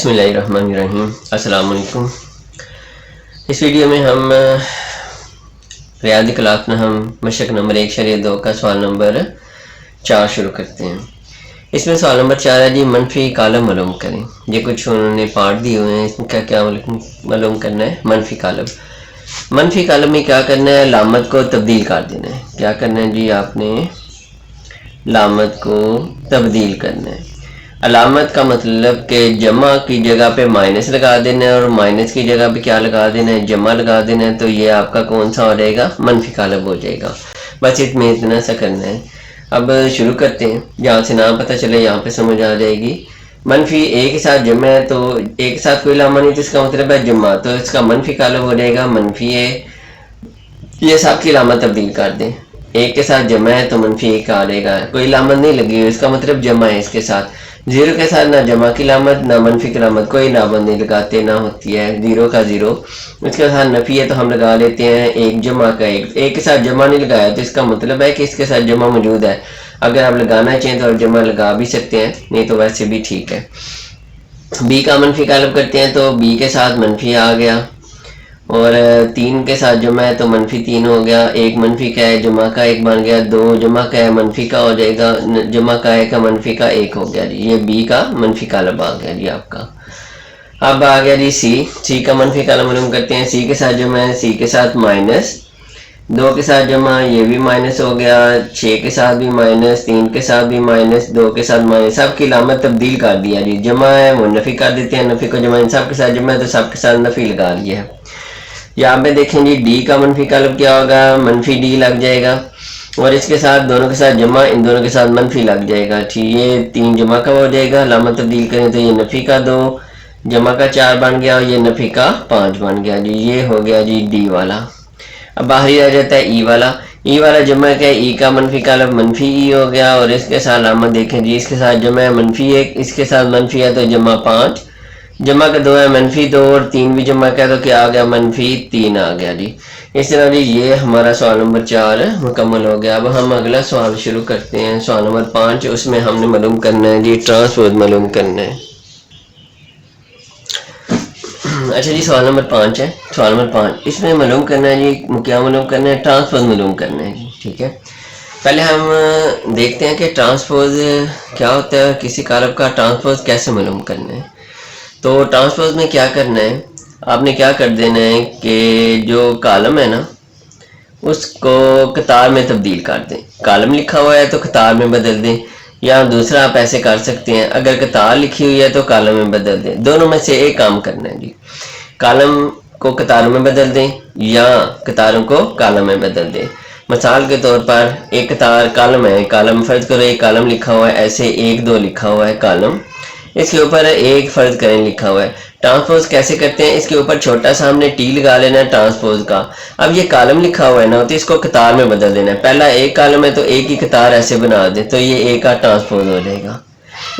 बिस्मिल्लाहिर्रहमानिर्रहीम। अस्सलाम वालेकुम। इस वीडियो में हम रियादी कलात में हम मशक नंबर 1/2 का सवाल नंबर 4 शुरू करते हैं। इसमें सवाल नंबर 4 है जी, मनफी कालम मालूम करें। ये कुछ उन्होंने पार्ट दिए हुए हैं, इसमें क्या क्या मालूम करना है। मनफी कालम में क्या करना है, लामत को तब्दील कर देना है। क्या करना है जी, आपने लामत को तब्दील करना है। अलामत का मतलब कि जमा की जगह पे माइनस लगा देना है और माइनस की जगह पे क्या लगा देना है, जमा लगा देना है। तो ये आपका कौन सा हो जाएगा, मनफी कालम हो जाएगा। बस इसमें इतना सा करना है। अब शुरू करते हैं, जहाँ से नाम पता चले यहाँ पे समझ आ जाएगी। मनफी ए के साथ जमा है तो ए के साथ कोई लामा नहीं, तो इसका मतलब है जमा, तो इसका मनफी कालम हो जाएगा मनफी ए। ये सब की लामत तब्दील कर दें। एक के साथ जमा है तो मनफी एक आ जाएगा, कोई लामत नहीं लगी हुई, इसका मतलब जमा है। इसके साथ जीरो के साथ ना जमा की लामत ना मनफी की लामत, कोई लामत नहीं लगाते, ना होती है, जीरो का जीरो। इसके साथ नफी है तो हम लगा लेते हैं एक जमा का एक के साथ जमा नहीं लगाया तो इसका मतलब है कि इसके साथ जमा मौजूद है। अगर आप लगाना चाहें तो जमा लगा भी सकते हैं, नहीं तो वैसे भी ठीक है। बी का मनफी कालब करते हैं तो बी के साथ मनफी आ गया और 3 के साथ जमा है तो मनफी 3 हो गया। एक मनफी का है जमा का एक बन गया, 2 जमा का है मनफी का हो जाएगा, जमा का है का मनफी का 1 हो गया जी। ये बी का मनफी कालब आ गया जी आपका। अब आ गया जी सी का मनफी कालब मालूम करते हैं। सी के साथ जमा है, सी के साथ माइनस, 2 के साथ जमा, ये भी माइनस हो गया, 6 के साथ भी माइनस, 3 के साथ भी माइनस, 2 के साथ माइनस। सब की लामत तब्दील कर दिया जी। जमा है वो नफी कर देते हैं, नफी को जमा, इन सब के साथ जमा है तो सब के साथ नफी लगा लिया है। यहाँ पे देखें जी, डी का मनफी कालब क्या होगा, मनफी डी लग जाएगा और इसके साथ दोनों के साथ जमा, इन दोनों के साथ मनफी लग जाएगा। ठीक, ये 3 जमा का हो जाएगा, लामत तब्दील करें तो ये नफी का 2, जमा का 4 बन गया और ये नफी का 5 बन गया जी। ये हो गया जी डी वाला। अब बाहरी आ जाता है ई वाला। ई वाला जमा क्या है, ई का मनफी कालब मनफी ई हो गया और इसके साथ लामत देखें जी, इसके साथ जमा है मनफी 1, इसके साथ मनफी है तो जमा 5, जमा का 2 है मनफी 2 और 3 भी जमा किया तो क्या आ गया, मनफी 3 आ गया जी। इस तरह जी ये हमारा सवाल नंबर 4 मुकम्मल हो गया। अब हम अगला सवाल शुरू करते हैं, सवाल नंबर 5। उसमें हमने मालूम करना है जी, ट्रांसपोज मालूम करना है। अच्छा जी, सवाल नंबर 5 है। सवाल नंबर 5 इसमें मालूम करना है जी, क्या मालूम करना है, ट्रांसपोज मालूम करना है जी। ठीक है, पहले हम देखते हैं कि ट्रांसपोज क्या होता है, किसी कारब का ट्रांसपोज कैसे मालूम करना है। तो ट्रांसपोज में क्या करना है, आपने क्या कर देना है कि जो कॉलम है ना उसको कतार में तब्दील कर दें। कॉलम लिखा हुआ है तो कतार में बदल दें, या दूसरा आप ऐसे कर सकते हैं, अगर कतार लिखी हुई है तो कॉलम में बदल दें। दोनों में से एक काम करना है जी, कॉलम को कतारों में बदल दें या कतारों को कॉलम में बदल दें। मिसाल के तौर पर एक कतार कॉलम है, कॉलम फर्ज करो एक कॉलम लिखा हुआ है, ऐसे 1 2 लिखा हुआ है कॉलम, इसके ऊपर एक फर्ज करें लिखा हुआ है। ट्रांसपोज कैसे करते हैं, इसके ऊपर छोटा सा हमने टी लगा लेना है ट्रांसपोज का। अब ये कॉलम लिखा हुआ है ना तो इसको कतार में बदल देना है। पहला एक कॉलम है तो एक ही कतार ऐसे बना दें तो ये एक का ट्रांसपोज हो जाएगा।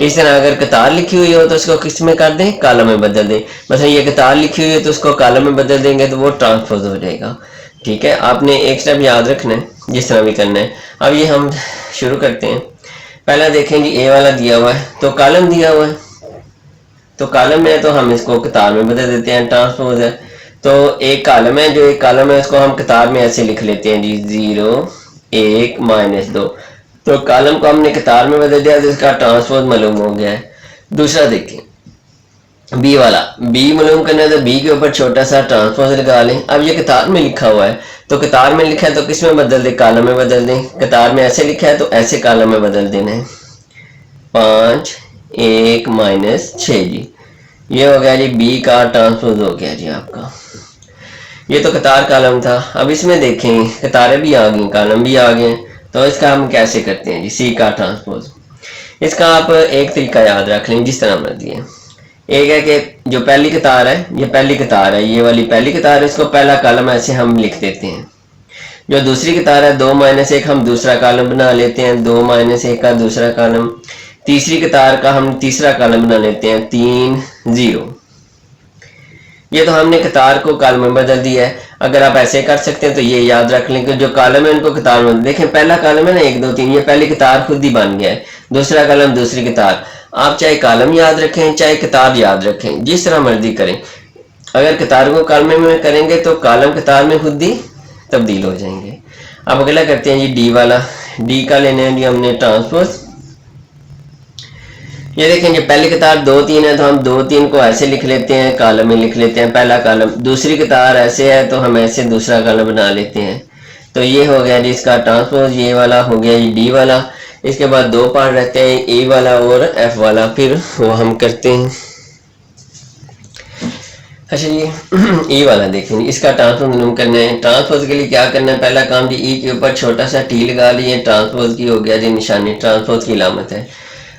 इस तरह अगर कतार लिखी हुई हो तो उसको किस में कर दें, कॉलम में बदल दें। मतलब ये कतार लिखी हुई है तो उसको कॉलम में बदल देंगे तो वो ट्रांसपोज हो जाएगा। ठीक है, आपने एक स्टेप याद रखना है, जिस तरह भी करना है। अब ये हम शुरू करते हैं। पहला देखें जी, ए वाला दिया हुआ है तो कॉलम दिया हुआ है, तो कॉलम में है तो हम इसको कतार में बदल देते हैं, ट्रांसपोज है। तो एक कॉलम है, जो एक कॉलम है उसको हम कतार में ऐसे लिख लेते हैं जी, 0 1 -2। तो कॉलम को हमने कतार में बदल दिया तो इसका ट्रांसपोज मालूम हो गया है। दूसरा देखें बी वाला, बी मालूम करना है तो बी के ऊपर छोटा सा ट्रांसपोज लगा लें। अब ये कतार में लिखा हुआ है तो कतार में लिखा है तो किस में बदल दें, कॉलम में बदल दें। कतार में ऐसे लिखा है तो ऐसे कॉलम में बदल देना है, 5 1 -6 जी। ये हो गया जी बी का ट्रांसपोज हो गया जी आपका। ये तो कतार कॉलम था। अब इसमें देखें कतारें भी आ गई, कॉलम भी आ गए, तो इसका हम कैसे करते हैं जी, सी का ट्रांसपोज। इसका आप एक तरीका याद रख लें, जिस तरह मर्जी है। एक है कि जो पहली कतार है, ये पहली कतार है, ये वाली पहली कतार है, इसको पहला कॉलम ऐसे हम लिख देते हैं। जो दूसरी कतार है 2 -1 हम दूसरा कॉलम बना लेते हैं, 2 -1 का दूसरा कॉलम। तीसरी कतार का हम तीसरा कॉलम बना लेते हैं, 3 0। ये तो हमने कतार को कॉलम में बदल दिया है। अगर आप ऐसे कर सकते हैं तो ये याद रख लें कि जो कॉलम है उनको कतार में देखें, पहला कॉलम है ना 1 2 3, ये पहली कतार खुद ही बन गया है। दूसरा कलम दूसरी किताब। आप चाहे कॉलम याद रखें चाहे किताब याद रखें, जिस तरह मर्जी करें। अगर किताब को कॉलम में करेंगे तो कॉलम किताब में खुद ही तब्दील हो जाएंगे। अब अगला करते हैं जी डी वाला। डी का लेने हैं जी हमने ट्रांसपोज। ये देखें जी पहली किताब 2 3 है तो हम 2 3 को ऐसे लिख लेते हैं, कॉलम में लिख लेते हैं पहला कॉलम। दूसरी किताब ऐसे है तो हम ऐसे दूसरा कॉलम बना लेते हैं। तो ये हो गया जी इसका ट्रांसपोज। ये वाला हो गया जी डी वाला। इसके बाद 2 पार्ट रहते हैं, ए वाला और एफ वाला, फिर वो हम करते हैं। अच्छा जी ई वाला देखें, इसका ट्रांसपोज करना है। ट्रांसपोज के लिए क्या करना है, पहला काम जी ई के ऊपर छोटा सा टी लगा लिए, ट्रांसपोज की हो गया जी निशानी, ट्रांसपोज की अलामत है।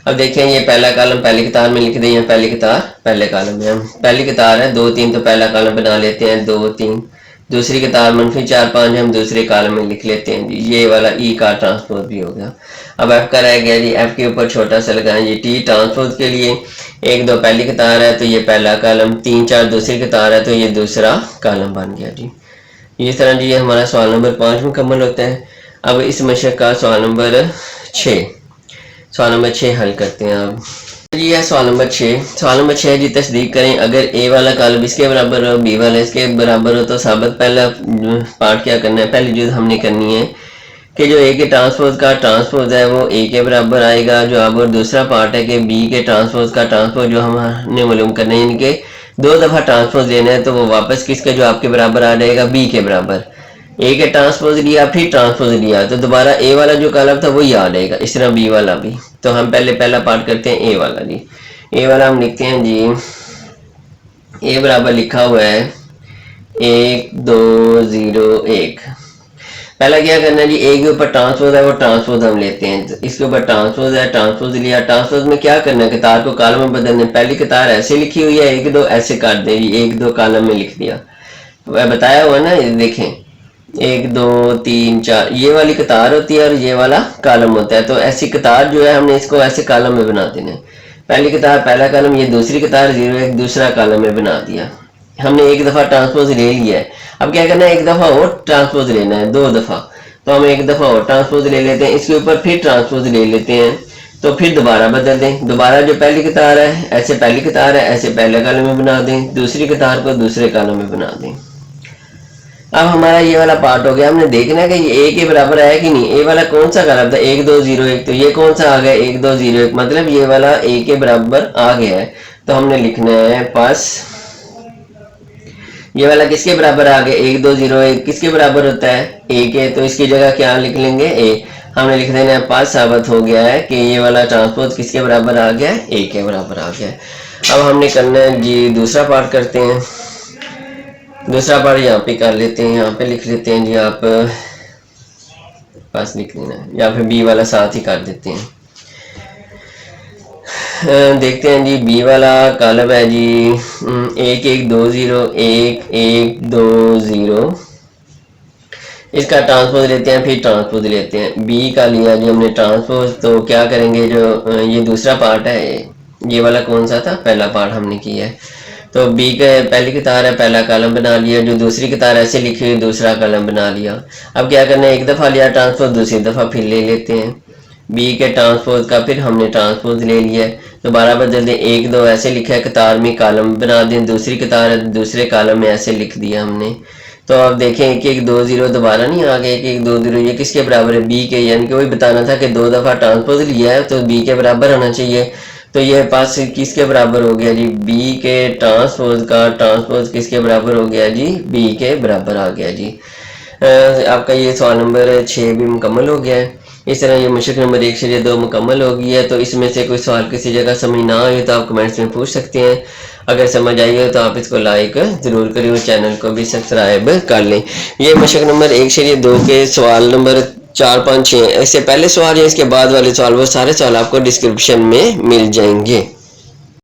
अब देखें ये पहला कॉलम पहली किताब में लिख दें, पहली किताब पहले कॉलम में। हम पहली किताब है 2 3 तो पहला कॉलम बना लेते हैं 2 3। दूसरी किताब -4 5 हम दूसरे कॉलम में लिख लेते हैं जी। ये वाला ई का ट्रांसपोज भी हो गया। अब एफ का रह गया जी, एफ के ऊपर छोटा सा लगाएं जी टी। ट्रांसपोज के लिए 1 2 पहली किताब है तो ये पहला कॉलम, 3 4 दूसरी किताब है तो ये दूसरा कॉलम बन गया जी। इस तरह जी ये हमारा सवाल नंबर 5 मुकम्मल होता है। अब इस मशक का सवाल नंबर 6, सवाल नंबर 6 हल करते हैं। अब जी है सवाल नंबर 6। सवाल नंबर 6 जी तस्दीक करें अगर ए वाला कॉलम इसके बराबर हो, बी वाला इसके बराबर हो तो साबित पहला पार्ट क्या करना है, पहली चीज हमने करनी है कि जो ए के ट्रांसपोज का ट्रांसपोज है वो ए के बराबर आएगा जो अब, और दूसरा पार्ट है कि बी के ट्रांसपोज का ट्रांसपोज जो हमने मालूम करना है, इनके 2 दफ़ा ट्रांसपोज लेना है तो वो वापस किसके जो आपके बराबर आ जाएगा, बी के बराबर। ए के ट्रांसपोज लिया फिर ट्रांसपोज लिया तो दोबारा ए वाला जो कॉलम था वही आ जाएगा, इस तरह बी वाला भी। तो हम पहले पहला पार्ट करते हैं ए वाला जी। ए वाला हम लिखते हैं जी, ए बराबर लिखा हुआ है 1 2 0 1। पहला क्या करना है जी, ए के ऊपर ट्रांसपोज है वो ट्रांसपोज हम लेते हैं, तो इसके ऊपर ट्रांसपोज है, ट्रांसपोज लिया। ट्रांसपोज में क्या करना है, किताब को कॉलम में बदलना है। पहली किताब ऐसे लिखी हुई है 1 2 ऐसे काट दें जी, 1 2 कॉलम में लिख दिया, बताया हुआ ना, देखें 1 2 3 4 ये वाली कतार होती है और ये वाला कॉलम होता है। तो ऐसी कतार जो है हमने इसको ऐसे कॉलम में बना देना है। पहली कतार पहला कॉलम, ये दूसरी कतार 0 1 दूसरा कॉलम में बना दिया। हमने एक दफा ट्रांसपोज ले लिया है, अब क्या करना है, एक दफा और ट्रांसपोज लेना है, 2 दफा। तो हम एक दफा और ट्रांसपोज ले लेते हैं, इसके ऊपर फिर ट्रांसपोज ले लेते हैं, तो फिर दोबारा बदल दें। दोबारा जो पहली कतार है ऐसे पहली कतार है ऐसे पहले कॉलम में बना दें, दूसरी कतार को दूसरे कॉलम में बना दें। अब हमारा ये वाला पार्ट हो गया। हमने देखना है कि ये ए के बराबर आया कि नहीं। ए वाला कौन सा कॉलम था, 1 2 0 1, तो ये कौन सा आ गया 1 2 0 1, मतलब ये वाला ए के बराबर आ गया है। तो हमने लिखना है पास, ये वाला किसके बराबर आ गया 1 2 0 1 किसके बराबर होता है, ए के, तो इसकी जगह क्या लिख लेंगे ए। हमने लिख देना है पास, साबित हो गया है कि ये वाला ट्रांसपोज किसके बराबर आ गया, ए के बराबर आ गया। अब हमने करना है जी दूसरा पार्ट करते हैं। दूसरा पार्ट यहाँ पे कर लेते हैं, यहाँ पे लिख लेते हैं जी, आप पास लिख लेना है या फिर बी वाला साथ ही कर देते हैं। देखते हैं जी बी वाला कॉलम है जी 1 1 2 0 1 1 2 0, इसका ट्रांसपोज लेते हैं फिर ट्रांसपोज लेते हैं। बी का लिया जी हमने ट्रांसपोज, तो क्या करेंगे, जो ये दूसरा पार्ट है ये वाला कौन सा था, पहला पार्ट हमने किया है। तो बी के पहली कतार है पहला कॉलम बना लिया, जो दूसरी कतार ऐसे लिखी हुई दूसरा कॉलम बना लिया। अब क्या करना है, एक दफ़ा लिया ट्रांसपोज, दूसरी दफ़ा फिर ले लेते हैं बी के ट्रांसपोज का, फिर हमने ट्रांसपोज ले लिया है, दोबारा बदल दें 1 2 ऐसे लिखा है, कतार में कॉलम बना दें, दूसरी कतार है दूसरे कॉलम में ऐसे लिख दिया हमने। तो अब देखें 1 1 2 0 दोबारा नहीं आ गया, 1 1 2 0 ये किसके बराबर है, बी के, यानी कि वही बताना था कि 2 दफ़ा ट्रांसपोज लिया है तो बी के बराबर होना चाहिए। तो ये पास किसके बराबर हो गया जी, बी के ट्रांसपोज का ट्रांसपोज किसके बराबर हो गया जी, बी के बराबर आ गया जी। आपका ये सवाल नंबर 6 भी मुकम्मल हो गया है। इस तरह ये मशक नंबर 1 से 2 मुकम्मल हो गई है। तो इसमें से कोई सवाल किसी जगह समझ ना आए तो आप कमेंट्स में पूछ सकते हैं, अगर समझ आई हो तो आप इसको लाइक ज़रूर करें और चैनल को भी सब्सक्राइब कर लें। ये मशक नंबर 1 से 2 के सवाल नंबर 4 5 6 इससे पहले सवाल या इसके बाद वाले सवाल, वो सारे सवाल आपको डिस्क्रिप्शन में मिल जाएंगे।